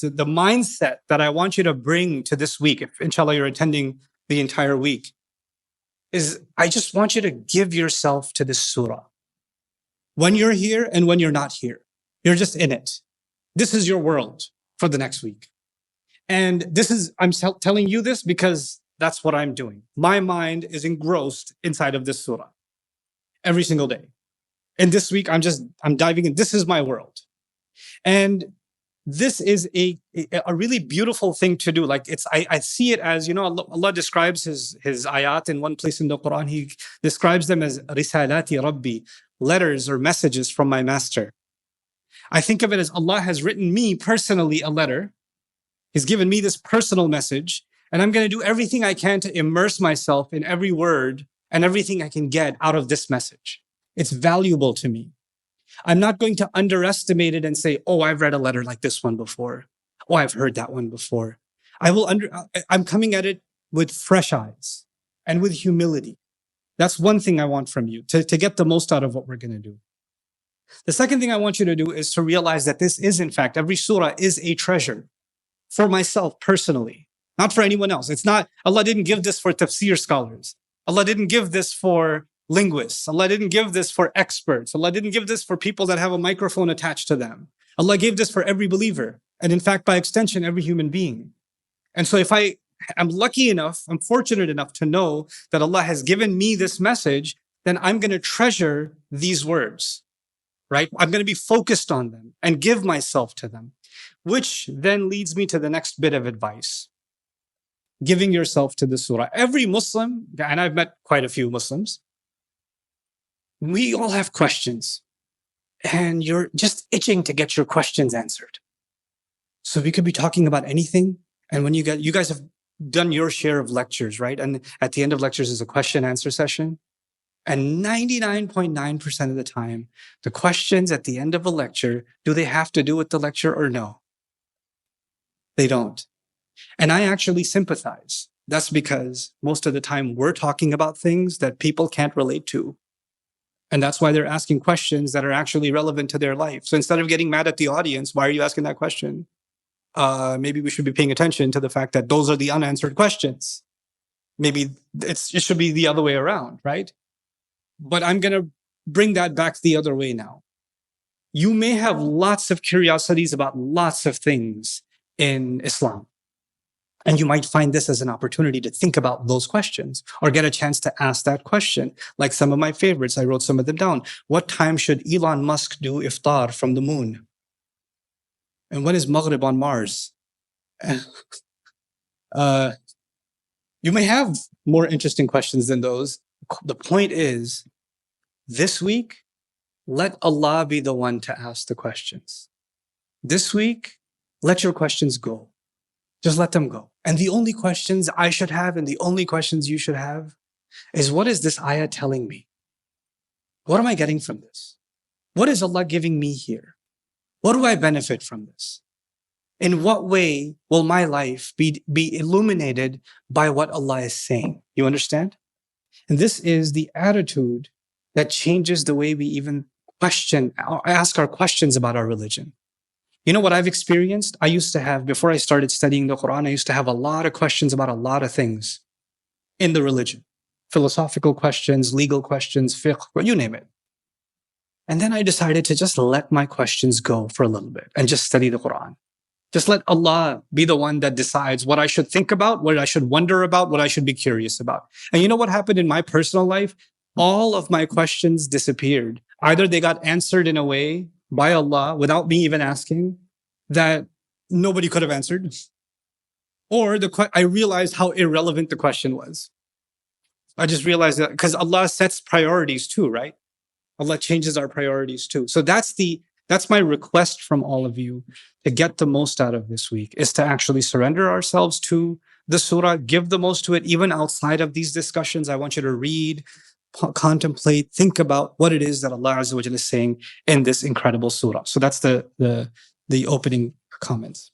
the mindset that I want you to bring to this week, if inshallah you're attending the entire week, is I just want you to give yourself to this surah. When you're here and when you're not here, you're just in it. This is your world for the next week. And I'm telling you this because that's what I'm doing. My mind is engrossed inside of this surah every single day. And this week, I'm diving in. This is my world. And this is a really beautiful thing to do. Like I see it as, Allah describes his ayat in one place in the Quran. He describes them as risalati Rabbi, letters or messages from my master. I think of it as Allah has written me personally a letter. He's given me this personal message, and I'm going to do everything I can to immerse myself in every word and everything I can get out of this message. It's valuable to me. I'm not going to underestimate it and say, oh, I've read a letter like this one before. Oh, I've heard that one before. I'm coming at it with fresh eyes and with humility. That's one thing I want from you, to get the most out of what we're going to do. The second thing I want you to do is to realize that this is, in fact, every surah is a treasure for myself personally, not for anyone else. It's not, Allah didn't give this for tafsir scholars. Allah didn't give this for linguists. Allah didn't give this for experts. Allah didn't give this for people that have a microphone attached to them. Allah gave this for every believer. And in fact, by extension, every human being. And so if I'm lucky enough, I'm fortunate enough to know that Allah has given me this message, then I'm going to treasure these words, right? I'm going to be focused on them and give myself to them, which then leads me to the next bit of advice. Giving yourself to the surah. Every Muslim, and I've met quite a few Muslims, we all have questions, and you're just itching to get your questions answered. So we could be talking about anything. And when you guys have done your share of lectures, right? And at the end of lectures is a question answer session. And 99.9% of the time, the questions at the end of a lecture, do they have to do with the lecture or no? They don't. And I actually sympathize. That's because most of the time we're talking about things that people can't relate to. And that's why they're asking questions that are actually relevant to their life. So instead of getting mad at the audience, why are you asking that question? Maybe we should be paying attention to the fact that those are the unanswered questions. Maybe it should be the other way around, right? But I'm going to bring that back the other way now. You may have lots of curiosities about lots of things in Islam. And you might find this as an opportunity to think about those questions or get a chance to ask that question. Like some of my favorites, I wrote some of them down. What time should Elon Musk do iftar from the moon? And when is Maghrib on Mars? You may have more interesting questions than those. The point is, this week, let Allah be the one to ask the questions. This week, let your questions go. Just let them go. And the only questions I should have and the only questions you should have is, what is this ayah telling me? What am I getting from this? What is Allah giving me here? What do I benefit from this? In what way will my life be illuminated by what Allah is saying? You understand? And this is the attitude that changes the way we even ask our questions about our religion. You know what I've experienced? I used to have, before I started studying the Quran, I used to have a lot of questions about a lot of things in the religion. Philosophical questions, legal questions, fiqh, you name it. And then I decided to just let my questions go for a little bit and just study the Quran. Just let Allah be the one that decides what I should think about, what I should wonder about, what I should be curious about. And you know what happened in my personal life? All of my questions disappeared. Either they got answered in a way by Allah without me even asking that nobody could have answered, or I realized how irrelevant the question was. I just realized that because Allah sets priorities too, right? Allah changes our priorities too. So that's my request from all of you to get the most out of this week, is to actually surrender ourselves to the surah, give the most to it, even outside of these discussions. I want you to read, contemplate, think about what it is that Allah Azza wa Jalla is saying in this incredible surah. So that's the opening comments.